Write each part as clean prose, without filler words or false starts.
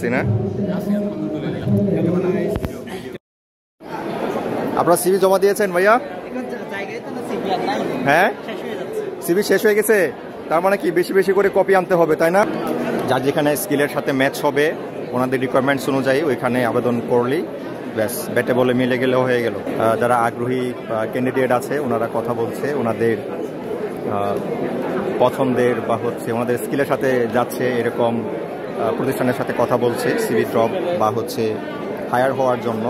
আছি না? আপনারা সিভি জমা দিয়েছেন ভাইয়া? হ্যাঁ, সিভি শেষ হয়ে গেছে। তার মানে কি বেশি বেশি করে কপি আনতে হবে, তাই না? যার যেখানে স্কিলের সাথে ম্যাচ হবে ওনাদের রিকোয়ারমেন্টস অনুযায়ী ওইখানে আবেদন করলেই ব্যাস, ব্যাটে বলে মিলে গেলেও হয়ে গেল। যারা আগ্রহী ক্যান্ডিডেট আছে ওনারা কথা বলছে, ওনাদের পছন্দের বা হচ্ছে ওনাদের স্কিলের সাথে যাচ্ছে এরকম প্রতিষ্ঠানের সাথে কথা বলছে সিভি ড্রপ বা হচ্ছে হায়ার হওয়ার জন্য।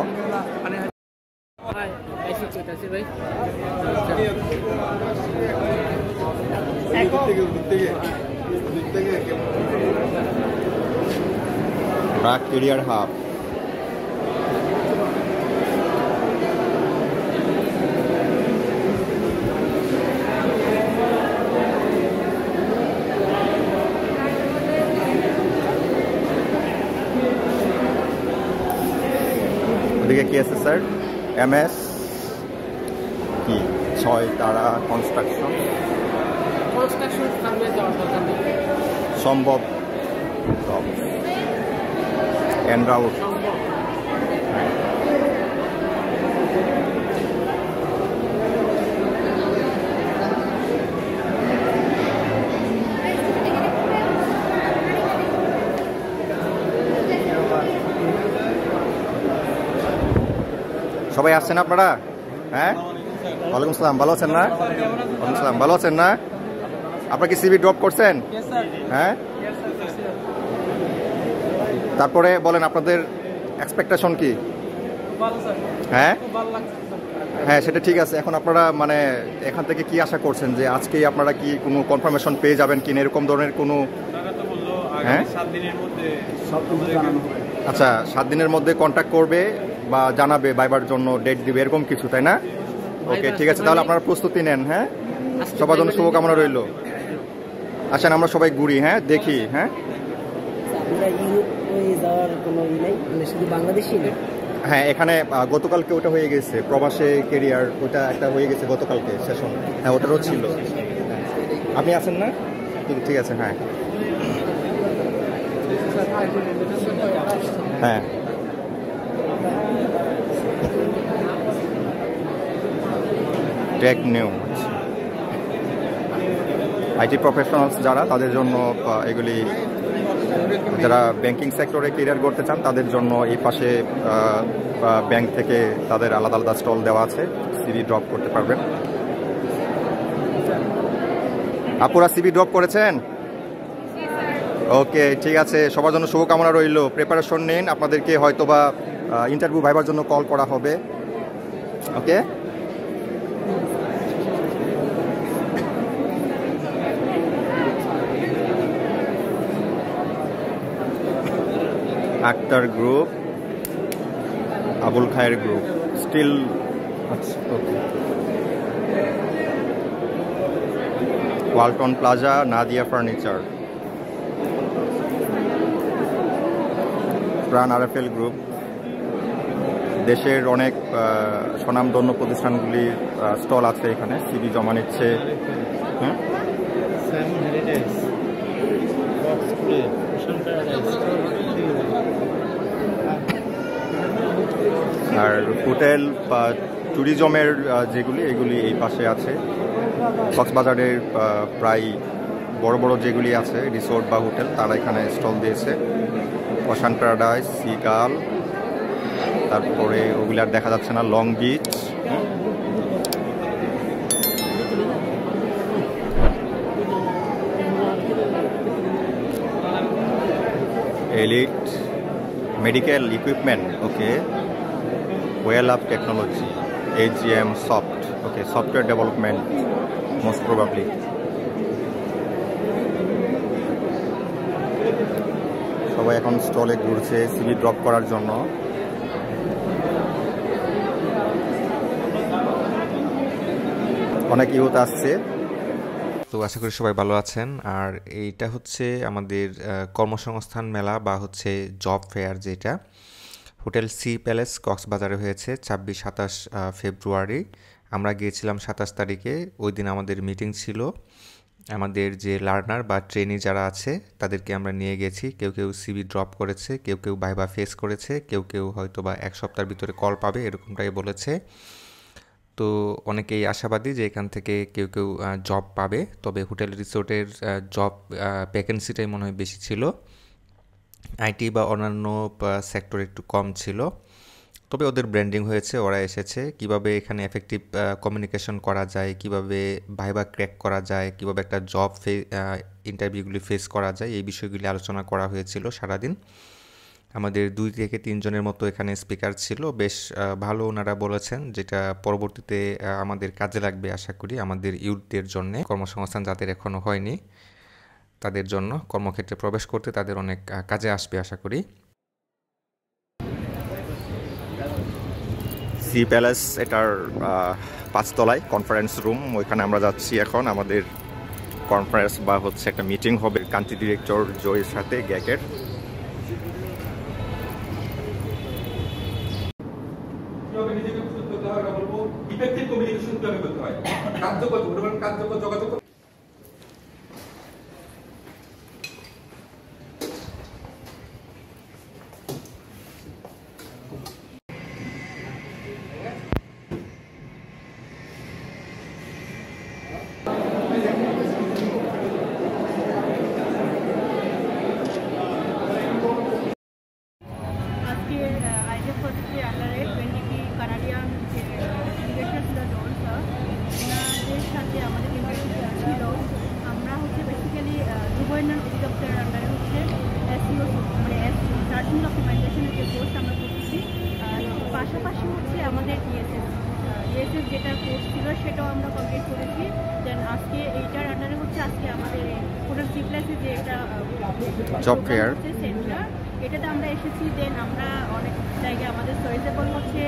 BRAC career hub. ওদিকে কি আছে স্যার? এমএস কি 6 তারা কনস্ট্রাকশন সম্ভব এনরাউট। সবাই আসছেন আপনারা? হ্যাঁ, ওয়ালাইকুম আসসালাম। ভালো আছেন না? ওয়ালাইকুম আসসালাম। ভালো আছেন না? আপনারা কি সিভি ড্রপ করছেন? হ্যাঁ, তারপরে বলেন আপনাদের এক্সপেকটেশন কি? হ্যাঁ হ্যাঁ, সেটা ঠিক আছে। এখন আপনারা মানে এখান থেকে কি আশা করছেন যে আজকেই আপনারা কি কোনো কনফার্মেশন পেয়ে যাবেন কিনা এরকম ধরনের কোনো? হ্যাঁ, আচ্ছা, 7 দিনের মধ্যে কন্ট্যাক্ট করবে বা জানাবে, বাইবার জন্য ডেট দিবে এরকম কিছু, তাই না? ওকে, ঠিক আছে, তাহলে আপনারা প্রস্তুতি নেন। হ্যাঁ, সবার জন্য শুভকামনা রইল। আসেন আমরা সবাই ঘুরি, হ্যাঁ, দেখি। হ্যাঁ হ্যাঁ, এখানে গতকালকে ওটা হয়ে গেছে, প্রবাসে কেরিয়ার, ওটা একটা হয়ে গেছে গতকালকে সেশন। হ্যাঁ, ওটারও ছিল। আপনি আছেন না? ঠিক আছে। হ্যাঁ হ্যাঁ, টেক নিউ আইটি প্রফেশনালস যারা, তাদের জন্য এগুলি, যারা ব্যাংকিং সেক্টরে কেরিয়ার করতে চান তাদের জন্য এই পাশে ব্যাংক থেকে তাদের আলাদা আলাদা স্টল দেওয়া আছে, সিভি ড্রপ করতে পারবেন। আপুরা সিভি ড্রপ করেছেন? ওকে, ঠিক আছে, সবার জন্য শুভকামনা রইল। প্রিপারেশন নিন, আপনাদেরকে হয়তোবা ইন্টারভিউ ভাইবার জন্য কল করা হবে। ওকে, আক্তার গ্রুপ, আবুল খায়ের গ্রুপ, স্টিল। আচ্ছা, ওকে। ওয়ালটন প্লাজা, নাদিয়া ফার্নিচার, প্রাণ আরএফএল গ্রুপ। দেশের অনেক স্বনামধন্য প্রতিষ্ঠানগুলির স্টল আছে এখানে, সিভি জমা নিচ্ছে। আর হোটেল বা ট্যুরিজমের যেগুলি, এগুলি এই পাশে আছে। কক্সবাজারের প্রায় বড় বড় যেগুলি আছে রিসোর্ট বা হোটেল, তারা এখানে স্টল দিয়েছে। ওশান প্যারাডাইস, সিগাল, তারপরে ওগুলি আর দেখা যাচ্ছে না, long beach. Elite medical equipment, okay. Well up technology, AGM soft, okay, software development most probably. সবাই এখন স্টলে ঘুরছে সিভি ড্রপ করার জন্য। অনেক ইউথ আসছে। তো আশা করি সবাই ভালো আছেন। আর এইটা হচ্ছে আমাদের কর্মসংস্থান মেলা বা হচ্ছে জব ফেয়ার, যেটা হোটেল সি প্যালেস কক্সবাজারে হয়েছে 26-27 ফেব্রুয়ারি। আমরা গিয়েছিলাম 27 তারিখে, ওই দিন আমাদের মিটিং ছিল। আমাদের যে লার্নার বা ট্রেনি যারা আছে তাদেরকে আমরা নিয়ে গেছি। কেউ কেউ সিভি ড্রপ করেছে, কেউ কেউ ভাইবা ফেস করেছে, কেউ কেউ হয়তো বা 1 সপ্তাহের ভিতরে কল পাবে এরকমটাই বলেছে। তো অনেকেই আশাবাদী যে এখান থেকে কেউ কেউ জব পাবে, তবে হোটেল রিসোর্টের জব ভ্যাকেন্সিটাই মনে হয় বেশি ছিল, আইটি বা অন্যান্য সেক্টর একটু কম ছিল। তবে ওদের ব্র্যান্ডিং হয়েছে, ওরা এসেছে। কিভাবে এখানে এফেক্টিভ কমিউনিকেশন করা যায়, কিভাবে ভাইবা ক্র্যাক করা যায়, কিভাবে একটা জব ইন্টারভিউগুলি ফেস করা যায়, এই বিষয়গুলি আলোচনা করা হয়েছিল সারাদিন। আমাদের 2 থেকে 3 জনের মতো এখানে স্পিকার ছিল, বেশ ভালো ওনারা বলেছেন, যেটা পরবর্তীতে আমাদের কাজে লাগবে আশা করি। আমাদের ইউথদের জন্য কর্মসংস্থান যাদের এখনও হয়নি তাদের জন্য কর্মক্ষেত্রে প্রবেশ করতে তাদের অনেক কাজে আসবে আশা করি। সি প্যালেস এটার 5 তলায় কনফারেন্স রুম, ওইখানে আমরা যাচ্ছি এখন। আমাদের কনফারেন্স বা হচ্ছে একটা মিটিং হবে কান্ট্রি ডিরেক্টর জয়ের সাথে গ্যাকের। নিজেকে প্রস্তুত করতে হয়, বলবো ইফেক্টিভ কমিউনিকেশন কিভাবে করতে হয়, কার্যকর যোগাযোগ। আইডিয়া প্রজেক্টের আন্ডারে 20টি কানাডিয়ান যে ইনভেস্টার ছিল ডোনস, ওনাদের সাথে আমাদের ইনভেস্টার ছিল। আমরা হচ্ছে বেসিক্যালি যুব উন্নয়ন অধিদপ্তরের আন্ডারে হচ্ছে এসইও মানে সার্চিং অপটিমাইজেশনের যে কোর্স আমরা করতেছি, পাশাপাশি হচ্ছে আমাদের ইএসএস যেটা কোর্স ছিল সেটাও আমরা কমপ্লিট করেছি। দেন আজকে এইটার আন্ডারে হচ্ছে আজকে আমাদের হোটেল সি প্লাসে যে একটা জব ফেয়ার সেন্টার, এটাতে আমরা এসেছি। দেন আমরা অনেক জায়গায় আমাদের সয়েজেবল হচ্ছে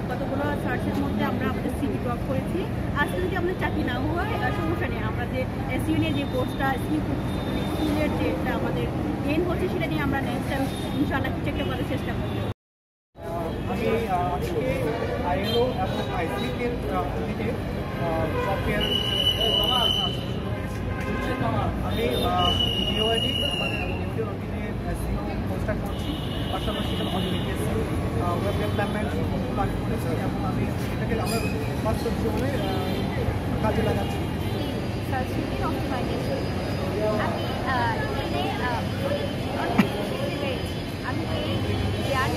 কতগুলো সার্চের মধ্যে আমরা আমাদের সিভি ড্রপ করেছি। আজকে যদি আমাদের চাকরি না হয় সমস্যা নেই, আমরা যে এসইও নিয়ে যে কোর্সটা স্কিলের যেটা আমাদের গেইন হচ্ছে সেটা নিয়ে আমরা নেক্সট টাইম ইনশাআল্লাহ কিছু একটা করার চেষ্টা করব। আমি আইএলও এবং আইসিকের অধীনে সফটওয়্যার আমি বিওআইডি আমাদের ইউনিটের অধীনে এসইও কোর্সটা করছি, পাশাপাশি অডিটেছি ওয়েব ডেভেলপমেন্ট প্ল্যান করেছি এবং আমি এটাকে আমার বাস্তব জীবনে কাজে লাগাচ্ছি। সার্চিং অপটিমাইজেশন আমি এখানে অনেক কিছু শিখতে পেরেছি। আমি এই জ্ঞান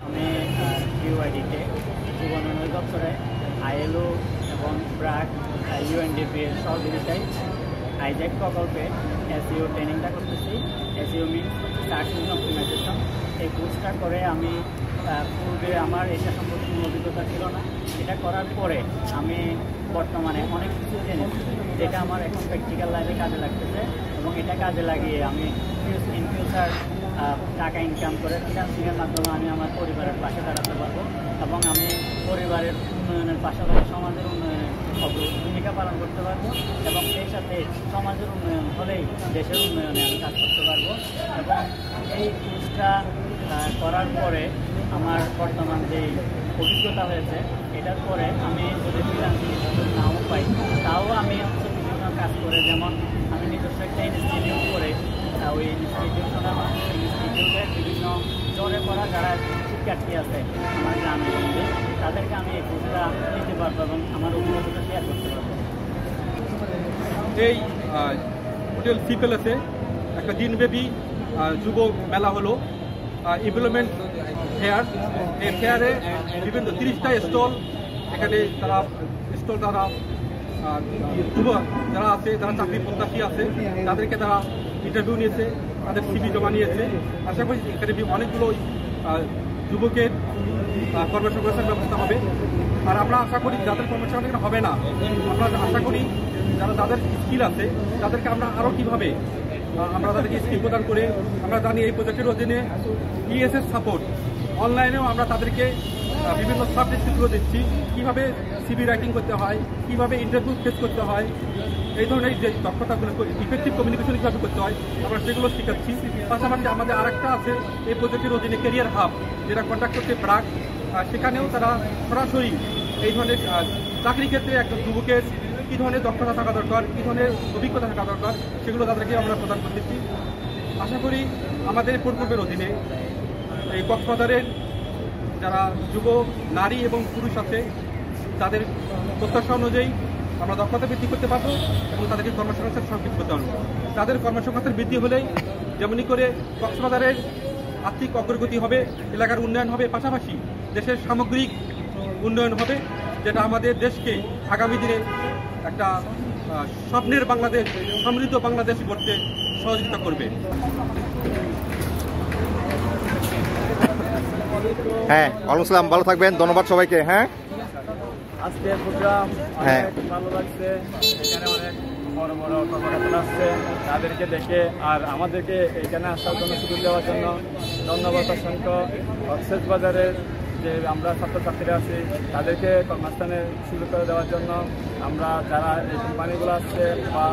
আমি ইউআইডিতে যুব উন্নয়ন দপ্তরে আইএলও এবং ব্র্যাক ইউএনডিপি এর সহযোগিতায় আইজ্যাক প্রকল্পে এসইও ট্রেনিংটা করতেছি। SEO means searching optimisation. এই কোর্সটা করে আমি পূর্বে আমার এটা সম্পর্কে কোনো অভিজ্ঞতা ছিল না। এটা করার পরে আমি বর্তমানে অনেক কিছু জেনেছি যেটা আমার এখন প্র্যাকটিক্যাল লাইফে কাজে লাগতেছে, এবং এটা কাজে লাগিয়ে আমি ইন ফিউচার টাকা ইনকাম করে ফিনান্সিংয়ের মাধ্যমে আমি আমার পরিবারের পাশে দাঁড়াতে পারবো, এবং আমি পরিবারের উন্নয়নের পাশাপাশি সমাজের উন্নয়নে ভূমিকা পালন করতে পারবো, এবং সেই সাথে সমাজের উন্নয়ন হলেই দেশের উন্নয়নে আমি কাজ করতে পারবো। এবং এই কোর্সটা করার পরে আমার বর্তমান যে অভিজ্ঞতা হয়েছে, এটার পরে আমি যদি ফ্রিল্যান্সিং সুযোগ নাও পাই তাও আমি হচ্ছে বিভিন্ন কাজ করে, যেমন আমি নিজস্ব একটা ইনস্টিটিউট করে ওই ইনস্টিটিউটের বিভিন্ন জোরে পড়া যারা শিক্ষার্থী আছে আমার গ্রামের মধ্যে, তাদেরকে আমি এই কোর্সটা দিতে পারবো এবং আমার অভিজ্ঞতা শেয়ার করতে পারবো। এই হোটেল সি প্যালেসে একটা দিনব্যাপী যুব মেলা হলো, এমপ্লয়মেন্ট ফেয়ার। এই ফেয়ারে বিভিন্ন 30টা স্টল, এখানে তারা যুব যারা আছে, যারা চাকরি প্রত্যাশী আছে, তাদেরকে তারা ইন্টারভিউ নিয়েছে, তাদের সিভি জমা নিয়েছে। আশা করি এখানে অনেকগুলো যুবকের কর্মসংস্থানের ব্যবস্থা হবে। আর আমরা আশা করি যাদের কর্মসংস্থান হবে না, আমরা আশা করি যারা তাদের স্কিল আছে তাদেরকে আমরা আরও কীভাবে আমরা তাদেরকে স্কিল প্রদান করে, আমরা জানি এই প্রজেক্টের অধীনে ইএসএস সাপোর্ট অনলাইনেও আমরা তাদেরকে বিভিন্ন সাবজেক্টগুলো দিচ্ছি, কীভাবে সিভি রাইটিং করতে হয়, কীভাবে ইন্টারভিউ ফেস করতে হয়, এই ধরনের যে দক্ষতাগুলো ইফেক্টিভ কমিউনিকেশন কীভাবে করতে হয় আমরা সেগুলো শেখাচ্ছি। পাশাপাশি আমাদের আরেকটা আছে এই প্রজেক্টের অধীনে ক্যারিয়ার হাব, যেটা কন্ট্যাক্ট করছে ব্র্যাক, সেখানেও তারা সরাসরি এই ধরনের চাকরি ক্ষেত্রে একটা যুবকের কী ধরনের দক্ষতা থাকা দরকার, কী ধরনের অভিজ্ঞতা থাকা দরকার, সেগুলো তাদেরকে আমরা প্রদান করতেছি। আশা করি আমাদের প্রকল্পের অধীনে এই কক্সবাজারের যারা যুব নারী এবং পুরুষ আছে তাদের প্রত্যাশা অনুযায়ী আমরা দক্ষতা বৃদ্ধি করতে পারবো এবং তাদেরকে কর্মসংস্থান সংযুক্ত করতে পারবো। তাদের কর্মসংস্থান বৃদ্ধি হলেই যেমনি করে কক্সবাজারের আর্থিক অগ্রগতি হবে, এলাকার উন্নয়ন হবে, পাশাপাশি দেশের সামগ্রিক উন্নয়ন হবে, যেটা আমাদের দেশকে আগামী দিনে একটা স্বপ্নের বাংলাদেশ, সমৃদ্ধ বাংলাদেশ গড়তে সহযোগিতা করবে। হ্যাঁ, ওয়ালাইকুম আসসালাম, ভালো থাকবেন, ধন্যবাদ সবাইকে। হ্যাঁ, আজকের প্রোগ্রাম হ্যাঁ। অনেক ভালো লাগছে, এখানে অনেক বড় বড় কর্মকর্তারা আসছে, তাদেরকে দেখে আর আমাদেরকে এখানে আসার জন্য সুযোগ দেওয়ার জন্য ধন্যবাদ অসংখ্য। কক্সবাজারের যে আমরা ছাত্রছাত্রীরা আছি তাদেরকে কর্মস্থানের সুযোগ করে দেওয়ার জন্য আমরা যারা এই কোম্পানিগুলো আসছে বা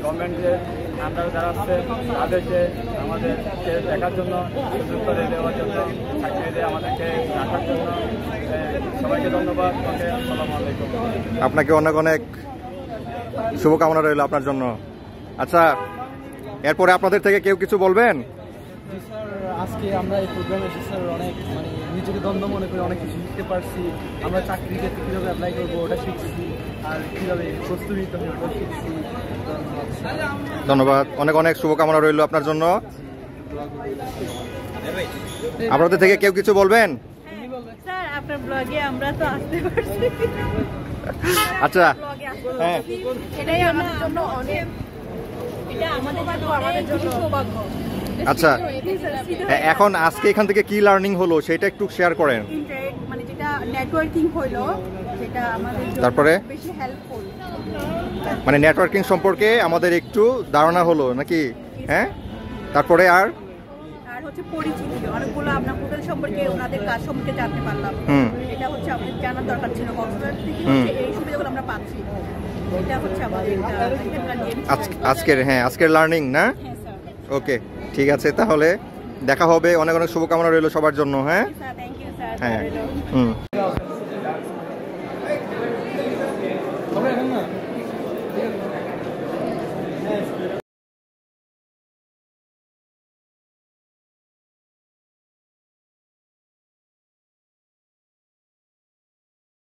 গভর্নমেন্টের আন্ডারে যারা আসছে তাদেরকে আমাদেরকে দেখার জন্য সুযোগ করে দেওয়ার জন্য, চাকরি দিয়ে আমাদেরকে রাখার জন্য সবাইকে ধন্যবাদ। আসসালামু আলাইকুম। আপনাকে অনেক অনেক শুভকামনা রইল আপনার জন্য। আচ্ছা, এরপরে আপনাদের থেকে কেউ কিছু বলবেন? জি স্যার, আজকে আমরা এই প্রোগ্রামে এসে স্যার অনেক নিজেকে দ্বন্দ্ব মনে করে অনেক কিছু শিখতে পারছি। আমরা চাকরি ক্ষেত্রে কীভাবে অ্যাপ্লাই করবো ওটা শিখছি, আর কীভাবে প্রস্তুতি নিতে হবে ওটা শিখছি। ধন্যবাদ, অনেক অনেক শুভকামনা রইল আপনার জন্য। আপনাদের থেকে কেউ কিছু বলবেন? স্যার আপনার ব্লগে আমরা তো আসতে পারছি। আচ্ছা, হ্যাঁ, এটাই আমাদের জন্য অনেক, এটা আমাদের জন্য সৌভাগ্য। আচ্ছা, এখন আজকে এখান থেকে কি লার্নিং হলো সেটা একটু শেয়ার করেন। মানে যেটা নেটওয়ার্কিং হলো, যেটা আমাদের জন্য তারপরে বেশি হেল্পফুল। মানে নেটওয়ার্কিং সম্পর্কে আমাদের একটু ধারণা হলো নাকি? হ্যাঁ, তারপরে আর হচ্ছে পরিচিতি, অনেকগুলো আপনার হোটেল সম্পর্কে ওনাদের কাজ সম্পর্কে জানতে পারলাম। এটা হচ্ছে আমাদের জানার দরকার ছিল, কক্সবাজার থেকে এই সুবিধাগুলো আমরা পাচ্ছি। এটা হচ্ছে আমাদের আজকের লার্নিং না? ওকে, ঠিক আছে, তাহলে দেখা হবে। অনেক অনেক শুভকামনা রইল সবার জন্য। হ্যাঁ, থ্যাংক ইউ স্যার। হ্যাঁ,